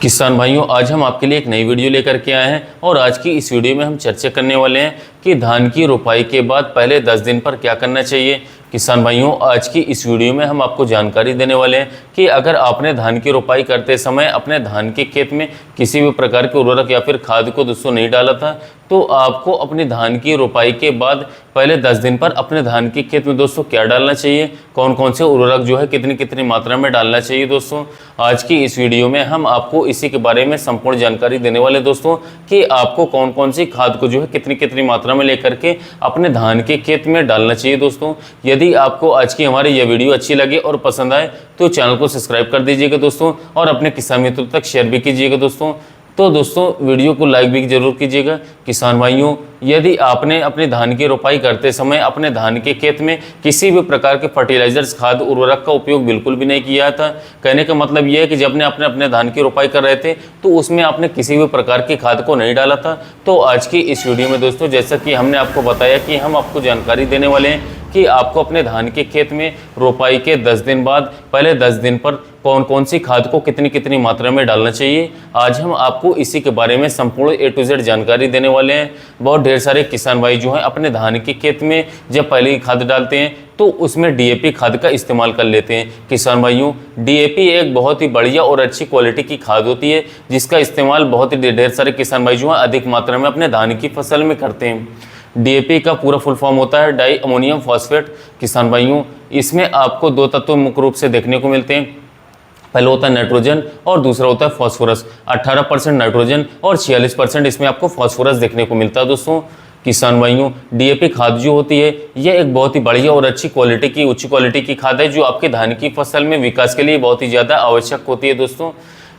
किसान भाइयों, आज हम आपके लिए एक नई वीडियो लेकर के आए हैं और आज की इस वीडियो में हम चर्चा करने वाले हैं कि धान की रोपाई के बाद पहले 10 दिन पर क्या करना चाहिए। किसान भाइयों, आज की इस वीडियो में हम आपको जानकारी देने वाले हैं कि अगर आपने धान की रोपाई करते समय अपने धान के खेत में किसी भी प्रकार के उर्वरक या फिर खाद को दोस्तों नहीं डाला था, तो आपको अपनी धान की रोपाई के बाद पहले 10 दिन पर अपने धान के खेत में दोस्तों क्या डालना चाहिए, कौन कौन से उर्वरक जो है कितनी कितनी मात्रा में डालना चाहिए। दोस्तों आज की इस वीडियो में हम आपको इसी के बारे में संपूर्ण जानकारी देने वाले दोस्तों कि आपको कौन कौन सी खाद को जो है कितनी कितनी मात्रा में लेकर के अपने धान के खेत में डालना चाहिए। दोस्तों यदि आपको आज की हमारी यह वीडियो अच्छी लगे और पसंद आए तो चैनल को सब्सक्राइब कर दीजिएगा दोस्तों, और अपने किसान मित्रों तक शेयर भी कीजिएगा दोस्तों। तो दोस्तों वीडियो को लाइक भी जरूर कीजिएगा। किसान भाइयों, यदि आपने अपने धान की रोपाई करते समय अपने धान के खेत में किसी भी प्रकार के फर्टिलाइजर्स खाद उर्वरक का उपयोग बिल्कुल भी नहीं किया था, कहने का मतलब यह है कि जब आपने अपने धान की रोपाई कर रहे थे तो उसमें आपने किसी भी प्रकार की खाद को नहीं डाला था, तो आज की इस वीडियो में दोस्तों जैसा कि हमने आपको बताया कि हम आपको जानकारी देने वाले हैं कि आपको अपने धान के खेत में रोपाई के 10 दिन बाद पहले 10 दिन पर कौन कौन सी खाद को कितनी कितनी मात्रा में डालना चाहिए। आज हम आपको इसी के बारे में संपूर्ण A to Z जानकारी देने वाले हैं। बहुत ढेर सारे किसान भाई जो हैं अपने धान के खेत में जब पहले खाद डालते हैं तो उसमें DAP खाद का इस्तेमाल कर लेते हैं। किसान भाइयों, DAP एक बहुत ही बढ़िया और अच्छी क्वालिटी की खाद होती है जिसका इस्तेमाल बहुत ही ढेर सारे किसान भाई जो हैं अधिक मात्रा में अपने धान की फसल में करते हैं। DAP का पूरा फुल फॉर्म होता है डाई अमोनियम फॉस्फेट। किसान भाइयों, इसमें आपको दो तत्व मुख्य रूप से देखने को मिलते हैं। पहला होता है नाइट्रोजन और दूसरा होता है फॉस्फोरस। 18% नाइट्रोजन और 46% इसमें आपको फॉस्फोरस देखने को मिलता है। दोस्तों किसान भाइयों, DAP खाद जो होती है यह एक बहुत ही बढ़िया और अच्छी क्वालिटी की उच्च क्वालिटी की खाद है जो आपके धान की फसल में विकास के लिए बहुत ही ज़्यादा आवश्यक होती है। दोस्तों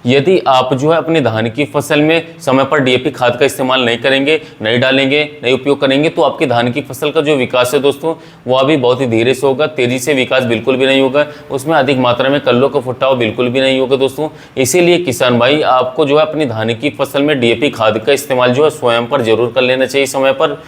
यदि आप जो है अपने धान की फसल में समय पर DAP खाद का इस्तेमाल नहीं करेंगे, नहीं डालेंगे, नहीं उपयोग करेंगे तो आपकी धान की फसल का जो विकास है दोस्तों वह भी बहुत ही धीरे से होगा, तेजी से विकास बिल्कुल भी नहीं होगा, उसमें अधिक मात्रा में कल्लों का फुटाव बिल्कुल भी नहीं होगा। दोस्तों इसीलिए किसान भाई आपको जो है अपनी धान की फसल में DAP खाद का इस्तेमाल जो है स्वयं पर जरूर कर लेना चाहिए समय पर।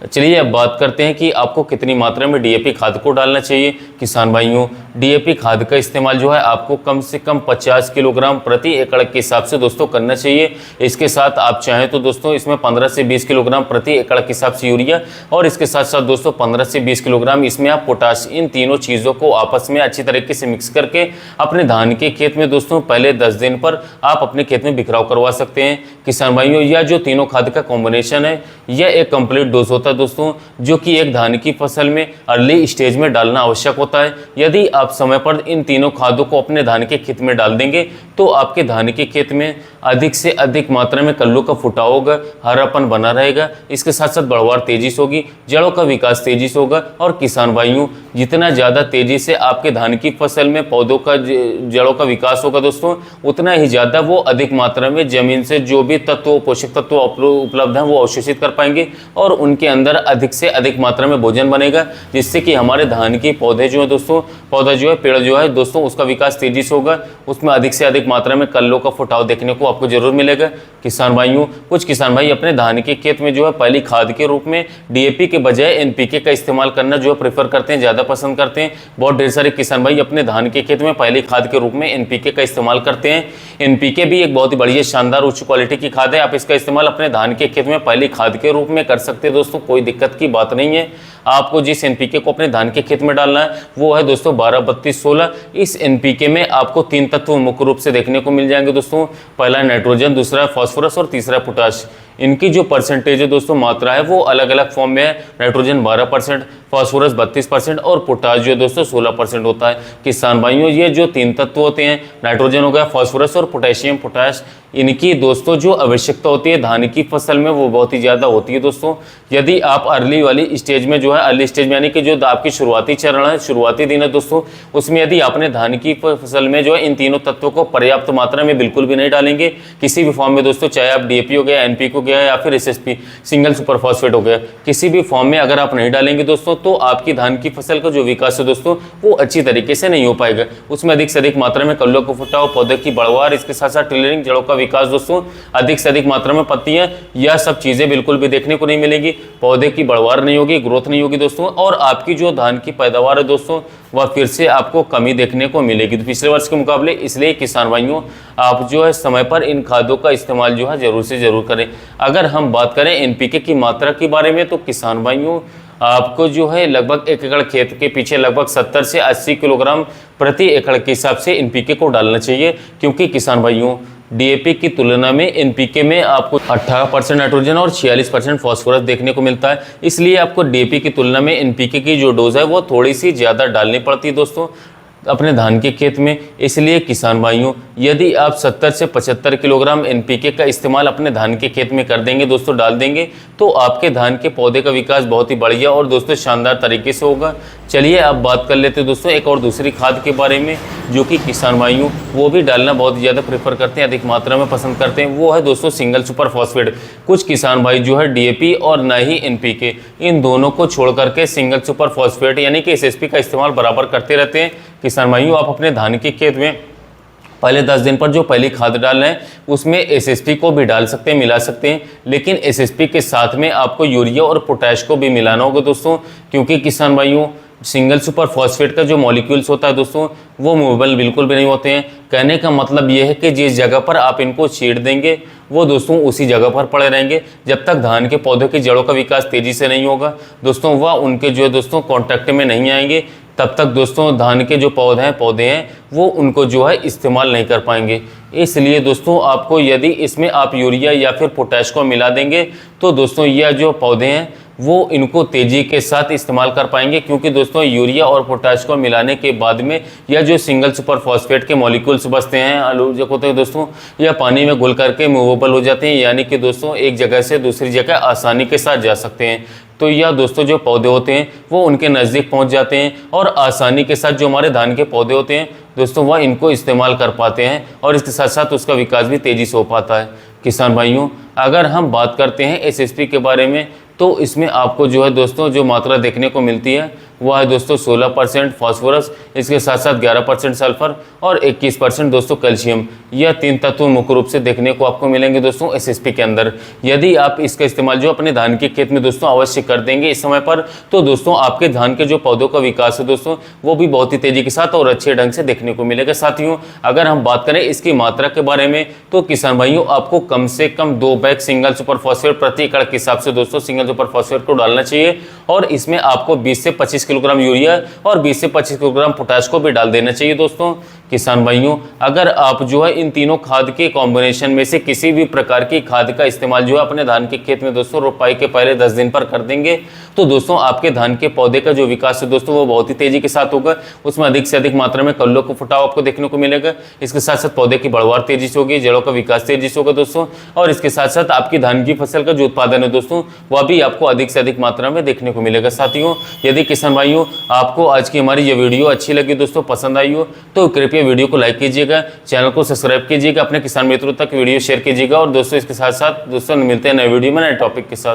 चलिए अब बात करते हैं कि आपको कितनी मात्रा में DAP खाद को डालना चाहिए। किसान भाइयों, DAP खाद का इस्तेमाल जो है आपको कम से कम 50 किलोग्राम प्रति एकड़ के हिसाब से दोस्तों करना चाहिए। इसके साथ आप चाहें तो दोस्तों इसमें 15 से 20 किलोग्राम प्रति एकड़ के हिसाब से यूरिया और इसके साथ साथ दोस्तों 15 से 20 किलोग्राम इसमें आप पोटाश, इन तीनों चीज़ों को आपस में अच्छी तरीके से मिक्स करके अपने धान के खेत में दोस्तों पहले 10 दिन पर आप अपने खेत में बिखराव करवा सकते हैं। किसान भाइयों, यह जो तीनों खाद का कॉम्बिनेशन है यह एक कंप्लीट डोज होता है दोस्तों, जो कि एक धान की फसल में अर्ली स्टेज में डालना आवश्यक होता है। यदि आप समय पर इन तीनों खादों को अपने धान के खेत में डाल देंगे तो आपके धान के खेत में अधिक से अधिक मात्रा में कल्लों का फुटाव होगा, हरापन बना रहेगा, इसके साथ साथ बढ़वार तेजी से होगी, जड़ों का विकास तेजी से होगा। और किसान भाइयों, जितना ज़्यादा तेजी से आपके धान की फसल में पौधों का जड़ों का विकास होगा दोस्तों, उतना ही ज़्यादा वो अधिक मात्रा में जमीन से जो भी तत्व पोषक तत्व उपलब्ध हैं वो अवशोषित कर पाएंगे और उनके अंदर अधिक से अधिक मात्रा में भोजन बनेगा, जिससे कि हमारे धान के पौधे जो है दोस्तों, पौधा जो है पेड़ जो है दोस्तों उसका विकास तेजी से होगा, उसमें अधिक से अधिक मात्रा में कल्लों का फुटाव देखने को आपको जरूर मिलेगा। किसान भाइयों, कुछ किसान भाई अपने धान के खेत में जो है पहली खाद के रूप में DAP के बजाय NPK का इस्तेमाल करना जो है प्रेफर करते हैं, ज़्यादा पसंद करते हैं। बहुत ढेर सारे किसान भाई अपने धान के खेत में पहली खाद के रूप में NPK का इस्तेमाल करते हैं। NPK भी एक बहुत ही बढ़िया शानदार उच्च क्वालिटी की खाद है, आप इसका इस्तेमाल अपने धान के खेत में पहली खाद के रूप में कर सकते हैं दोस्तों, कोई दिक्कत की बात नहीं है। आपको जिस NPK को अपने धान के खेत में डालना है वो है दोस्तों 12-32-16। इस NPK में आपको 3 तत्व मुख्य रूप से देखने को मिल जाएंगे दोस्तों। पहला है नाइट्रोजन, दूसरा है फॉस्फोरस और तीसरा पोटाश। इनकी जो परसेंटेज है दोस्तों, मात्रा है वो अलग अलग फॉर्म में है। नाइट्रोजन 12%, फॉस्फोरस 32% और पोटाश जो है दोस्तों 16% होता है। किसान भाइयों, ये जो 3 तत्व होते हैं, नाइट्रोजन हो गया, फॉस्फोरस और पोटेशियम पोटाश, इनकी दोस्तों जो आवश्यकता होती है धान की फसल में वो बहुत ही ज़्यादा होती है दोस्तों। यदि आप अर्ली वाली स्टेज में जो है, अर्ली स्टेज में यानी कि जो आपकी शुरुआती चरण है, शुरुआती दिन है दोस्तों, उसमें यदि आपने धान की फसल में जो है इन तीनों तत्वों को पर्याप्त मात्रा में बिल्कुल भी नहीं डालेंगे किसी भी फॉर्म में दोस्तों, चाहे आप DAP हो गया, NPK हो गया या फिर SSP सिंगल सुपर फॉस्फेट हो गया, किसी भी फॉर्म में अगर आप नहीं डालेंगे दोस्तों तो आपकी धान की फसल का जो विकास है दोस्तों वो अच्छी तरीके से नहीं हो पाएगा। उसमें अधिक से अधिक मात्रा में कल्लों को फुटाव, पौधे की बढ़वार, इसके साथ साथ टिलरिंग, जड़ों का विकास दोस्तों, अधिक से अधिक मात्रा में पत्तियां, यह सब चीजें बिल्कुल भी देखने को नहीं मिलेगी। पौधे की बढ़वार नहीं होगी, ग्रोथ नहीं होगी दोस्तों, और आपकी जो धान की पैदावार है दोस्तों वह फिर से आपको कमी देखने को मिलेगी। तो पिछले वर्ष के मुकाबले इसलिए किसान भाइयों आप जो है समय पर इन खादों का इस्तेमाल जो है ज़रूर से ज़रूर करें। अगर हम बात करें एनपीके की मात्रा के बारे में तो किसान भाइयों आपको जो है लगभग 1 एकड़ खेत के पीछे लगभग 70 से 80 किलोग्राम प्रति एकड़ के हिसाब से एनपीके को डालना चाहिए, क्योंकि किसान भाइयों डीएपी की तुलना में एनपीके में आपको 18% नाइट्रोजन और 46% फास्फोरस देखने को मिलता है। इसलिए आपको डीएपी की तुलना में एनपीके की जो डोज है वो थोड़ी सी ज़्यादा डालनी पड़ती है दोस्तों अपने धान के खेत में। इसलिए किसान भाइयों यदि आप 70 से 75 किलोग्राम एनपीके का इस्तेमाल अपने धान के खेत में कर देंगे दोस्तों, डाल देंगे, तो आपके धान के पौधे का विकास बहुत ही बढ़िया और दोस्तों शानदार तरीके से होगा। चलिए अब बात कर लेते हैं दोस्तों एक और दूसरी खाद के बारे में, जो कि किसान भाइयों वो भी डालना बहुत ज़्यादा प्रेफर करते हैं, अधिक मात्रा में पसंद करते हैं। वो है दोस्तों सिंगल सुपर फॉस्फेट। कुछ किसान भाई जो है डीएपी और ना ही एनपीके, इन दोनों को छोड़ करके सिंगल सुपर फॉस्फेट यानी कि एसएसपी का इस्तेमाल बराबर करते रहते हैं। किसान भाइयों आप अपने धान के खेत में पहले 10 दिन पर जो पहली खाद डाल रहे हैं उसमें एसएसपी को भी डाल सकते हैं, मिला सकते हैं, लेकिन एसएसपी के साथ में आपको यूरिया और पोटैश को भी मिलाना होगा दोस्तों, क्योंकि किसान भाइयों सिंगल सुपर फॉस्फेट का जो मॉलिक्यूल्स होता है दोस्तों वो मूवेबल बिल्कुल भी नहीं होते हैं। कहने का मतलब ये है कि जिस जगह पर आप इनको छीड़ देंगे वो दोस्तों उसी जगह पर पड़े रहेंगे जब तक धान के पौधों की जड़ों का विकास तेजी से नहीं होगा दोस्तों, वह उनके जो है दोस्तों कॉन्टैक्ट में नहीं आएंगे, तब तक दोस्तों धान के जो पौधे हैं वो उनको जो है इस्तेमाल नहीं कर पाएंगे। इसलिए दोस्तों आपको यदि इसमें आप यूरिया या फिर पोटैश को मिला देंगे तो दोस्तों यह जो पौधे हैं वो इनको तेज़ी के साथ इस्तेमाल कर पाएंगे, क्योंकि दोस्तों यूरिया और पोटैश को मिलाने के बाद में यह जो सिंगल सुपर फॉस्फेट के मॉलिक्यूल्स बचते हैं आलोचक होते हैं दोस्तों, यह पानी में घुल करके मूवेबल हो जाते हैं, यानी कि दोस्तों एक जगह से दूसरी जगह आसानी के साथ जा सकते हैं। तो यह दोस्तों जो पौधे होते हैं वो उनके नज़दीक पहुंच जाते हैं और आसानी के साथ जो हमारे धान के पौधे होते हैं दोस्तों वह इनको इस्तेमाल कर पाते हैं और इसके साथ साथ उसका विकास भी तेज़ी से हो पाता है। किसान भाइयों अगर हम बात करते हैं एसएसपी के बारे में तो इसमें आपको जो है दोस्तों जो मात्रा देखने को मिलती है वह है दोस्तों 16% फास्फोरस, इसके साथ साथ 11% सल्फर और 21% दोस्तों कैल्शियम। यह 3 तत्व मुख्य रूप से देखने को आपको मिलेंगे दोस्तों एसएसपी के अंदर। यदि आप इसका इस्तेमाल जो अपने धान के खेत में दोस्तों अवश्य कर देंगे इस समय पर, तो दोस्तों आपके धान के जो पौधों का विकास है दोस्तों वो भी बहुत ही तेजी के साथ और अच्छे ढंग से देखने को मिलेगा। साथियों अगर हम बात करें इसकी मात्रा के बारे में तो किसान भाइयों आपको कम से कम 2 बैग सिंगल सुपर फॉस्फेट प्रति एकड़ के हिसाब से दोस्तों सिंगल सुपर फॉस्फेट को डालना चाहिए और इसमें आपको 20 से 25 किलोग्राम यूरिया और 20 से 25 किलोग्राम पोटाश को भी डाल देना चाहिए दोस्तों। किसान भाइयों अगर आप जो है इन तीनों खाद के कॉम्बिनेशन में से किसी भी प्रकार की खाद का इस्तेमाल जो है अपने धान के खेत में दोस्तों रोपाई के पहले 10 दिन पर कर देंगे तो दोस्तों आपके धान के पौधे का जो विकास है दोस्तों वो बहुत ही तेजी के साथ होगा। उसमें अधिक से अधिक मात्रा में कल्लों को फुटाव आपको देखने को मिलेगा। इसके साथ साथ पौधे की बढ़वार तेजी से होगी, जड़ों का विकास तेजी से होगा दोस्तों, और इसके साथ साथ आपकी धान की फसल का जो उत्पादन है दोस्तों वह भी आपको अधिक से अधिक मात्रा में देखने को मिलेगा। साथियों यदि किसान भाइयों आपको आज की हमारी ये वीडियो अच्छी लगी दोस्तों, पसंद आई हो तो कृपया वीडियो को लाइक कीजिएगा, चैनल को सब्सक्राइब कीजिएगा, अपने किसान मित्रों तक वीडियो शेयर कीजिएगा और दोस्तों इसके साथ साथ दोस्तों मिलते हैं नए वीडियो में नए टॉपिक के साथ।